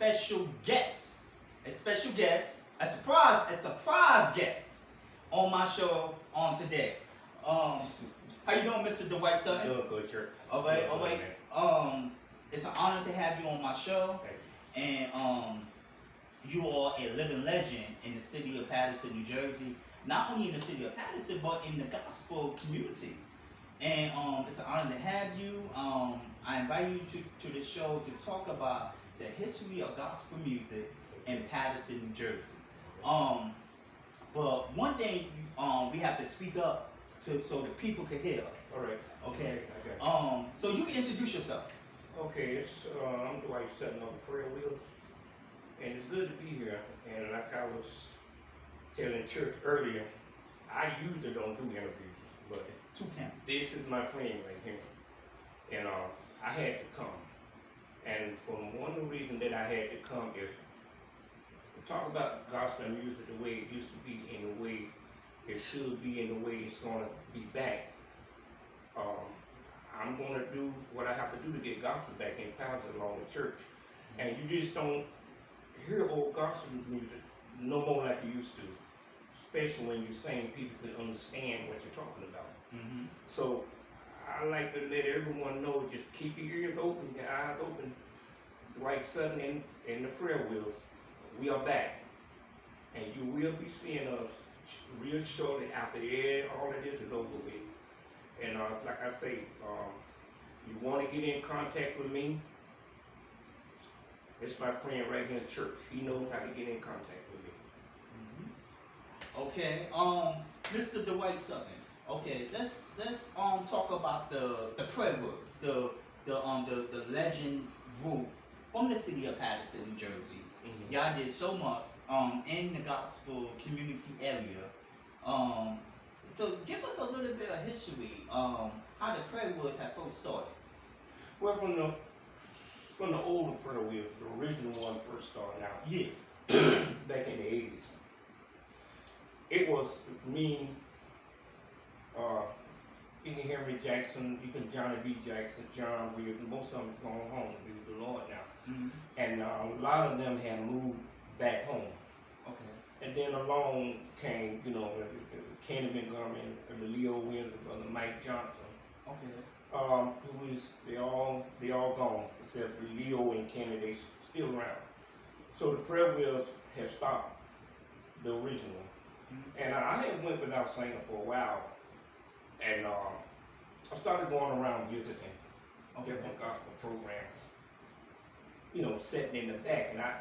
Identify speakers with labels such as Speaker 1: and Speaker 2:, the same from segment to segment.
Speaker 1: special guest, a surprise guest on my show on today. How you doing, Mr. Dwight Sutton?
Speaker 2: Doing good, sir.
Speaker 1: All right, all right. It's an honor to have you on my show, and you are a living legend in the city of Paterson, New Jersey. Not only in the city of Paterson, but in the gospel community. And it's an honor to have you. I invite you to the show to talk about the history of gospel music in Paterson, New Jersey. But one thing we have to speak up to so the people can hear us.
Speaker 2: All right.
Speaker 1: Okay.
Speaker 2: Okay.
Speaker 1: So you can introduce yourself.
Speaker 2: Okay. I'm Dwight Sutton on the Prayer Wheels, and it's good to be here. And like I was telling church earlier, I usually don't do interviews, but this is my friend right here, and I had to come. And for one reason that I had to come is to talk about gospel music the way it used to be, in the way it should be, in the way it's going to be back. I'm going to do what I have to do to get gospel back in founded along the church. And you just don't hear old gospel music no more like you used to, especially when you're saying people can understand what you're talking about.
Speaker 1: Mm-hmm.
Speaker 2: So I like to let everyone know, just keep your ears open, your eyes open. Dwight Sutton and the Prayer Wheels, we are back. And you will be seeing us real shortly after all of this is over with. And like I say, you want to get in contact with me, it's my friend right here in church. He knows how to get in contact with me.
Speaker 1: Mm-hmm. Okay, Mr. Dwight Sutton. Okay, let's talk about the Prayer Wheels, the legend group from the city of Paterson, New Jersey. Mm-hmm. Y'all did so much in the gospel community area. So give us a little bit of history, how the Prayer Wheels had first started.
Speaker 2: Well, from the older Prayer Wheels, the original one first started out.
Speaker 1: Yeah.
Speaker 2: Back in the 80s. It was me, you can Henry Jackson, you can Johnny B. Jackson, John Williams, most of them gone home to be with the Lord now. Mm-hmm. And a lot of them had moved back home. Okay. And then along came, Kenny Montgomery, the Leo Williams, the Mike Johnson. Okay. They all gone, except Leo and Kenny, they still around. So the Prayer Wheels had stopped the original. Mm-hmm. And I had went without singing for a while. And I started going around visiting different gospel programs, sitting in the back. And I,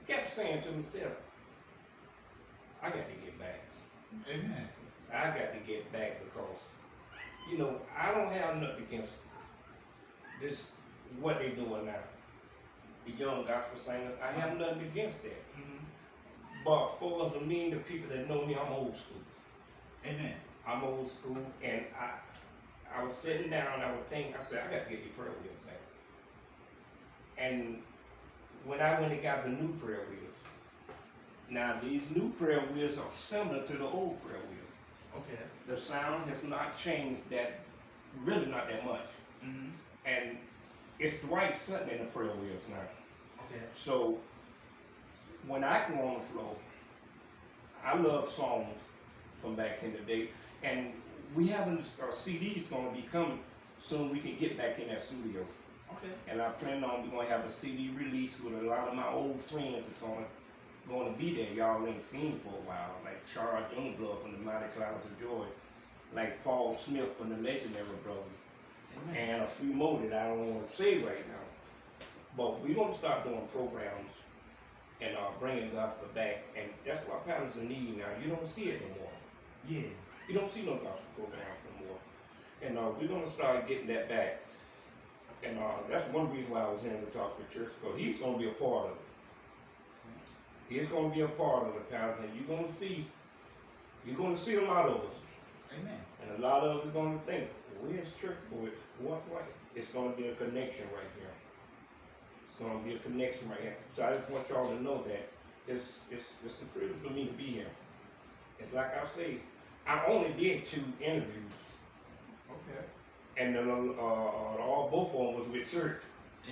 Speaker 2: kept saying to myself, I got to get back.
Speaker 1: Amen.
Speaker 2: I got to get back because, I don't have nothing against this, what they doing now. The young gospel singers, I have nothing against that. Mm-hmm. But for the people that know me, I'm old school.
Speaker 1: Amen.
Speaker 2: I'm old school, and I was sitting down, I would think, I said, I got to get these Prayer Wheels back. And when I went and got the new Prayer Wheels, now these new Prayer Wheels are similar to the old Prayer Wheels. Okay. The sound has not changed really not that much. Mm-hmm. And it's Dwight Sutton in the Prayer Wheels now. Okay. So when I go on the floor, I love songs from back in the day, and we have our CDs going to be coming soon. We can get back in that studio. Okay. And I plan on we're going to have a CD release with a lot of my old friends. It's going to be there. Y'all ain't seen for a while, like Charles Youngblood from the Mighty Clouds of Joy, like Paul Smith from the Legendary Brothers. Amen. And a few more that I don't want to say right now. But we're going to start doing programs and bringing gospel back. And that's what Patersonnj need now. You don't see it no more. Yeah. You don't see no gospel programs no more. And we're going to start getting that back. And that's one reason why I was here to talk to church, because he's going to be a part of it. He's going to be a part of it, Patersonnj. You're going to see a lot of us. Amen. And a lot of us are going to think, where's church boy? What? It's going to be a connection right here. It's going to be a connection right here. So I just want y'all to know that it's a privilege for me to be here. It's like I say, I only did 2 interviews. Okay. And then both of them was with church.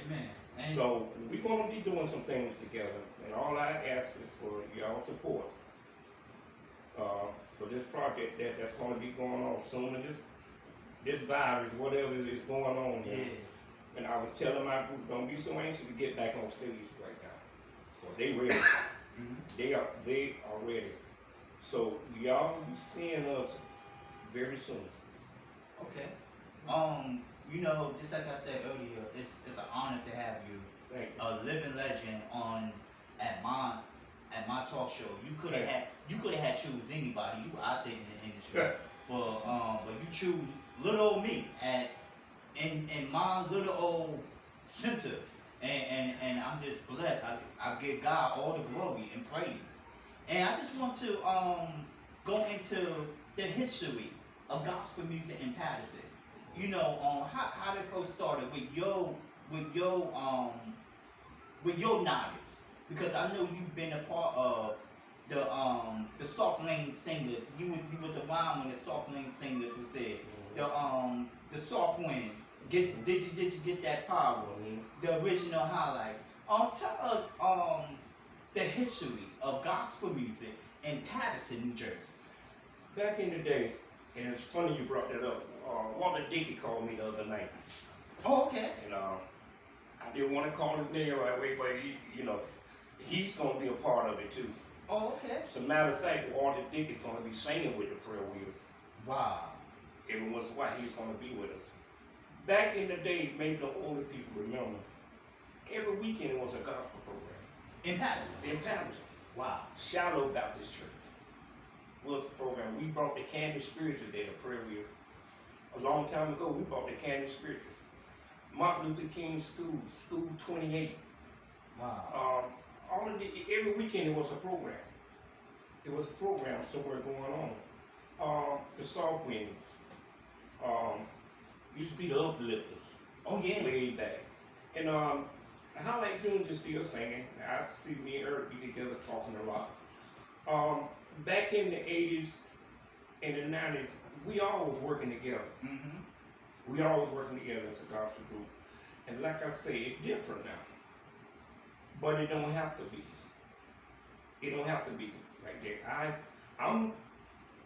Speaker 1: Amen. And
Speaker 2: So we're gonna be doing some things together, and all I ask is for y'all support for this project that's gonna be going on soon. This virus, whatever is going on,
Speaker 1: yeah,
Speaker 2: and I was telling my group, don't be so anxious to get back on stage right now, cause they ready.
Speaker 1: mhm.
Speaker 2: They are ready. So y'all will be seeing us very soon.
Speaker 1: Okay. Just like I said earlier, it's an honor to have you,
Speaker 2: Thank you.
Speaker 1: a living legend on at my talk show. You could have had choose anybody. You were out there in the industry, but you choose little old me in my little old center, and I'm just blessed. I give God all the glory and praise. And I just want to go into the history of gospel music in Paterson. How it first started with your knowledge, because I know you've been a part of the soft lane singers. You was around when the soft lane singers was there. The soft winds. Did you get that power? The original highlights. Tell us the history of gospel music in Paterson, New Jersey.
Speaker 2: Back in the day, and it's funny you brought that up. Walter Dickey called me the other night,
Speaker 1: Oh, okay.
Speaker 2: and I didn't want to call his name right away, but he's going to be a part of it too.
Speaker 1: Oh, okay.
Speaker 2: As a matter of fact, Walter Dickey's going to be singing with the Prayer Wheels.
Speaker 1: Wow.
Speaker 2: Every once in a while, he's going to be with us. Back in the day, maybe the older people remember, every weekend it was a gospel program
Speaker 1: In Paterson.
Speaker 2: in Paterson.
Speaker 1: Wow.
Speaker 2: Shallow Baptist Church was the program. We brought the Candy Spirituals there, the Prayer Wheels. A long time ago, we brought the Candy Spirituals. Martin Luther King School 28.
Speaker 1: Wow.
Speaker 2: Every weekend it was a program. It was a program somewhere going on. The Soft Winds. Used to be the Uplifters.
Speaker 1: Oh yeah.
Speaker 2: Way back. And Highlight Junior is still singing. I see me and Eric be together talking a lot. Back in the 80s and the 90s, we all was working together.
Speaker 1: Mm-hmm.
Speaker 2: We all was working together as a gospel group. And like I say, it's different now. But it don't have to be. It don't have to be like that. I'm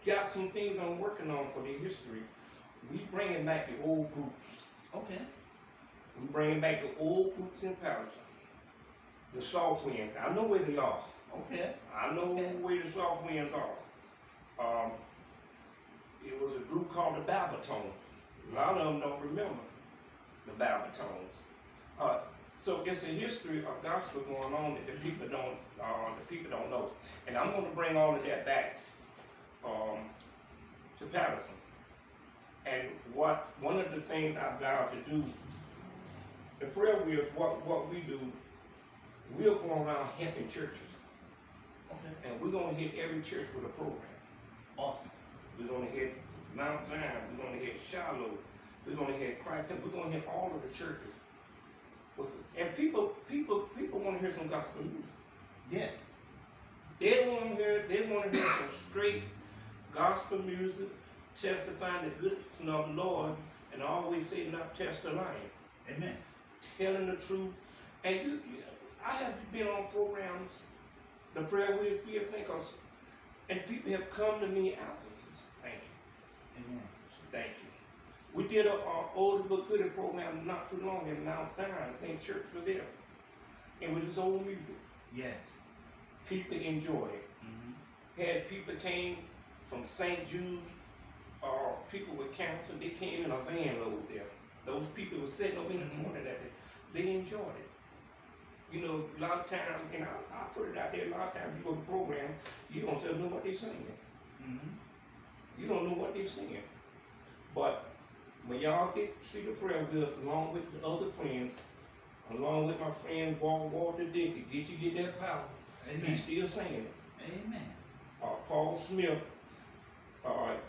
Speaker 2: got some things I'm working on for the history. We bringing back the old groups.
Speaker 1: Okay.
Speaker 2: We bringing back the old groups in Paterson. The Soft Winds. I know where they are.
Speaker 1: Okay.
Speaker 2: I know where the Soft Winds are. It was a group called the Patersonnj. A lot of them don't remember the Patersonnj. So it's a history of gospel going on that the people don't know. And I'm going to bring all of that back to Paterson. And one of the things I've vowed to do, the Prayer Wheels, what we do, we'll go around helping churches.
Speaker 1: Okay.
Speaker 2: And we're going to hit every church with a program.
Speaker 1: Awesome.
Speaker 2: We're going to hit Mount Zion. We're going to hit Shiloh. We're going to hit Christ. We're going to hit all of the churches. And people want to hear some gospel music.
Speaker 1: Yes.
Speaker 2: They want to hear some straight gospel music, testifying the goodness of the Lord, and I always say not test the lying.
Speaker 1: Amen.
Speaker 2: Telling the truth. And I have been on programs, the Prayer Wheels PSA, and people have come to me afterwards. Thank you.
Speaker 1: Amen.
Speaker 2: Thank you. We did our older but goodie program not too long in Mount Zion. I think church was there. It was just old music.
Speaker 1: Yes.
Speaker 2: People enjoyed it.
Speaker 1: Mm-hmm.
Speaker 2: Had people came from St. Jude's, people with cancer, they came in a van load there. Those people were sitting over in the corner that day. They enjoyed it. A lot of times, and I put it out there, a lot of times you go to the program, you don't know what they're singing.
Speaker 1: Mm-hmm.
Speaker 2: You don't know what they're singing. But when y'all see the Prayer Wheels along with the other friends, along with my friend Walter Dickey, get that power.
Speaker 1: Amen.
Speaker 2: He's still singing it.
Speaker 1: Amen.
Speaker 2: Paul Smith,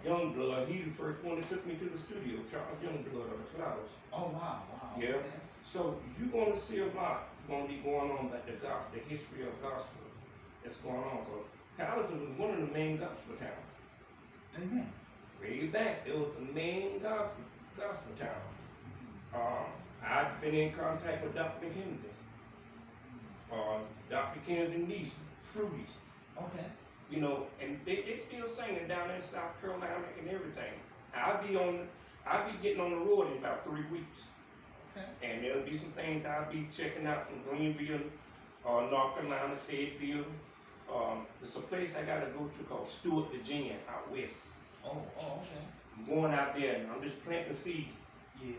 Speaker 2: Youngblood, he's the first one that took me to the studio, Charles Youngblood of the Clouds.
Speaker 1: Oh wow. Wow.
Speaker 2: Yeah.
Speaker 1: Okay.
Speaker 2: So you're going to see a lot going to be going on about the history of gospel that's going on, because Paterson was one of the main gospel towns.
Speaker 1: Amen.
Speaker 2: Way back, it was the main gospel town. I've been in contact with Dr. McKenzie. Dr. McKenzie's niece, Fruity.
Speaker 1: Okay.
Speaker 2: You know, and they still singing down in South Carolina and everything. I'll be getting on the road in about 3 weeks.
Speaker 1: Okay.
Speaker 2: And there'll be some things I'll be checking out in Greenville, North Carolina, Fayetteville. There's a place I gotta go to called Stewart, Virginia, out west.
Speaker 1: Oh, okay.
Speaker 2: I'm going out there and I'm just planting seed.
Speaker 1: Yeah.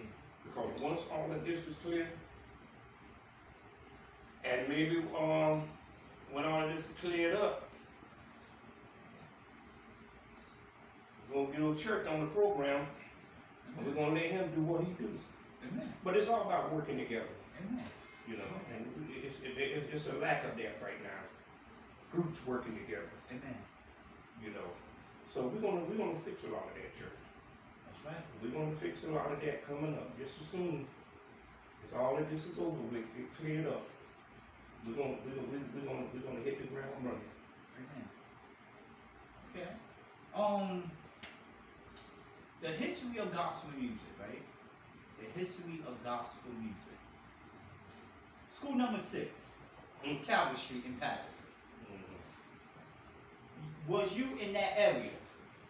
Speaker 2: Because once all of this is clear, and maybe when all of this is cleared up, we're gonna get a church on the program, and we're gonna let him do what he do.
Speaker 1: Amen.
Speaker 2: But it's all about working together.
Speaker 1: Amen.
Speaker 2: You know, and it's a lack of that right now. Groups working together.
Speaker 1: Amen.
Speaker 2: You know, so we're gonna fix a lot of that, church.
Speaker 1: That's right.
Speaker 2: We're gonna fix a lot of that coming up just as soon as all of this is over with, get cleared up. We're gonna hit the ground running.
Speaker 1: Amen. Okay. The history of gospel music, right? The history of gospel music. School number 6, on Calvary Street in Paterson. Was you in that area,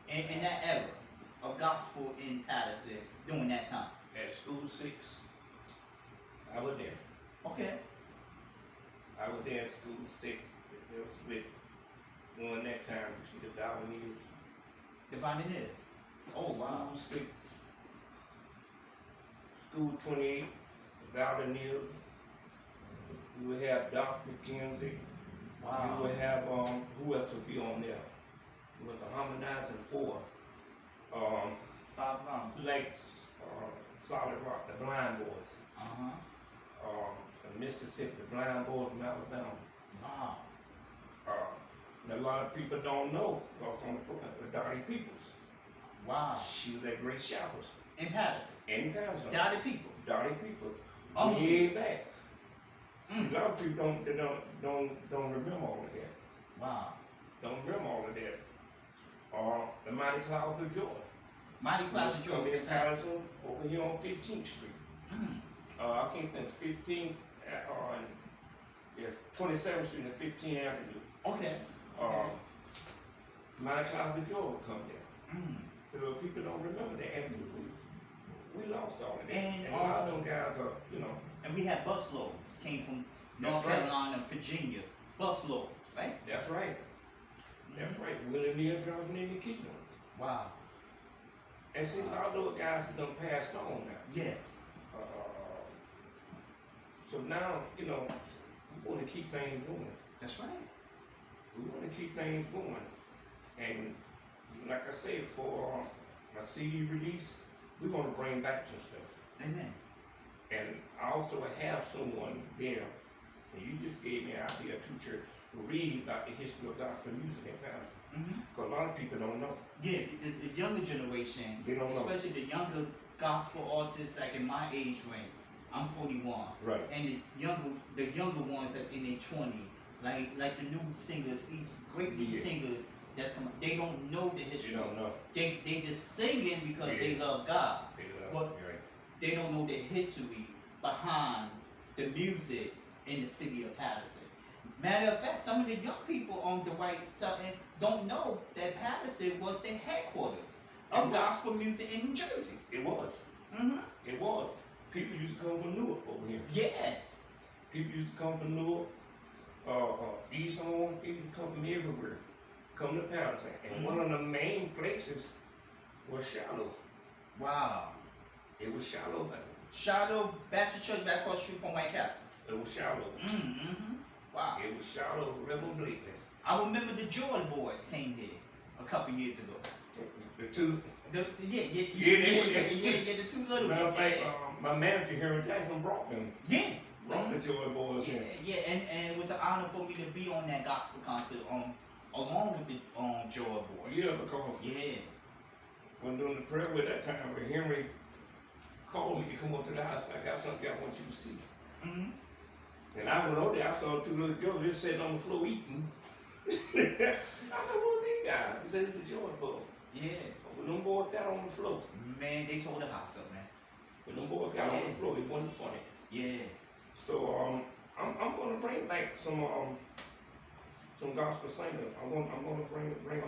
Speaker 1: in that era of gospel in Paterson during that time?
Speaker 2: At school 6, I was there.
Speaker 1: Okay.
Speaker 2: I was there at school 6. It was with during that time. You see the Darwinians.
Speaker 1: Divine it is. Oh wow.
Speaker 2: School 6, school 28, the Darwinians. We would have Dr. McKenzie.
Speaker 1: Wow.
Speaker 2: We would have who else would be on there? It was the Harmonizing 4.
Speaker 1: 5 rounds.
Speaker 2: Lakes, Solid Rock, the Blind Boys. From Mississippi, the Blind Boys from Alabama.
Speaker 1: Wow.
Speaker 2: And a lot of people don't know, also on the program, but Dottie Peoples.
Speaker 1: Wow.
Speaker 2: She was at Great Showers.
Speaker 1: In Paterson.
Speaker 2: In Paterson.
Speaker 1: Dottie people.
Speaker 2: Dottie Peoples.
Speaker 1: Oh.
Speaker 2: Way back. A lot of people don't remember all of that.
Speaker 1: Wow.
Speaker 2: Don't remember all of that. The Mighty Clouds of Joy.
Speaker 1: Mighty Clouds of Joy.
Speaker 2: Come in Paterson, over here on 15th Street. I can't think 15th, yes, 27th Street and 15th Avenue.
Speaker 1: Okay.
Speaker 2: Mighty Clouds of Joy will come there. So people don't remember that, and we lost all of that.
Speaker 1: And
Speaker 2: a lot of them guys are, you know.
Speaker 1: And we had busloads came from North
Speaker 2: That's right.
Speaker 1: Carolina, Virginia. Busloads, right?
Speaker 2: That's right. That's right. Willie Neal Johnson in the kingdom.
Speaker 1: Wow.
Speaker 2: And see, a lot of those guys have done passed on now.
Speaker 1: Yes.
Speaker 2: So now, you know, we want to keep things going.
Speaker 1: That's right.
Speaker 2: We want to keep things going. And like I said, for my CD release, we're going to bring back some stuff.
Speaker 1: Amen.
Speaker 2: And I also have someone there, and you just gave me an idea too, church, to read about the history of gospel music in Paterson. Because a lot of people don't know.
Speaker 1: Yeah, the younger generation,
Speaker 2: They don't know.
Speaker 1: especially the younger gospel artists, like in my age range. I'm 41.
Speaker 2: Right.
Speaker 1: And the younger ones that's in their 20s, like the new singers, these great new singers that's coming, they don't know the history.
Speaker 2: They don't know.
Speaker 1: They just singing because they love God.
Speaker 2: They love
Speaker 1: But
Speaker 2: right.
Speaker 1: they don't know the history behind the music in the city of Paterson. Matter of fact, some of the young people on Dwight Sutton don't know that Paterson was the headquarters of gospel music in New Jersey.
Speaker 2: It was. It was. People used to come from Newark over here.
Speaker 1: Yes.
Speaker 2: People used to come from Newark, East Home. People used to come from everywhere, come to Paterson. And one of the main places was Shallow.
Speaker 1: Wow.
Speaker 2: It was Shallow.
Speaker 1: Shiloh Baptist Church back across the street from White Castle.
Speaker 2: It was Shallow.
Speaker 1: Wow.
Speaker 2: It was Shallow, Rebel Blakely.
Speaker 1: I remember the Jordan boys came here a couple years ago.
Speaker 2: The two.
Speaker 1: The two little
Speaker 2: Matter of
Speaker 1: ones.
Speaker 2: fact, my manager here in Jackson brought them.
Speaker 1: Yeah.
Speaker 2: Brought the Joy Boys in.
Speaker 1: Yeah, and it was an honor for me to be on that gospel concert along with the Joy boys.
Speaker 2: Yeah, because when doing the prayer with that time, when Henry called me to come up to the house, I got something I want you to see. And I went over there, I saw two little Joy just sitting on the floor eating. I said, what's these guys? He said, it's the Joy Boys.
Speaker 1: Yeah.
Speaker 2: When them boys got on the floor.
Speaker 1: Man, they tore the house up, man.
Speaker 2: But them boys got on the floor, it wasn't funny.
Speaker 1: Yeah.
Speaker 2: So I'm gonna bring back some gospel singers. I'm gonna bring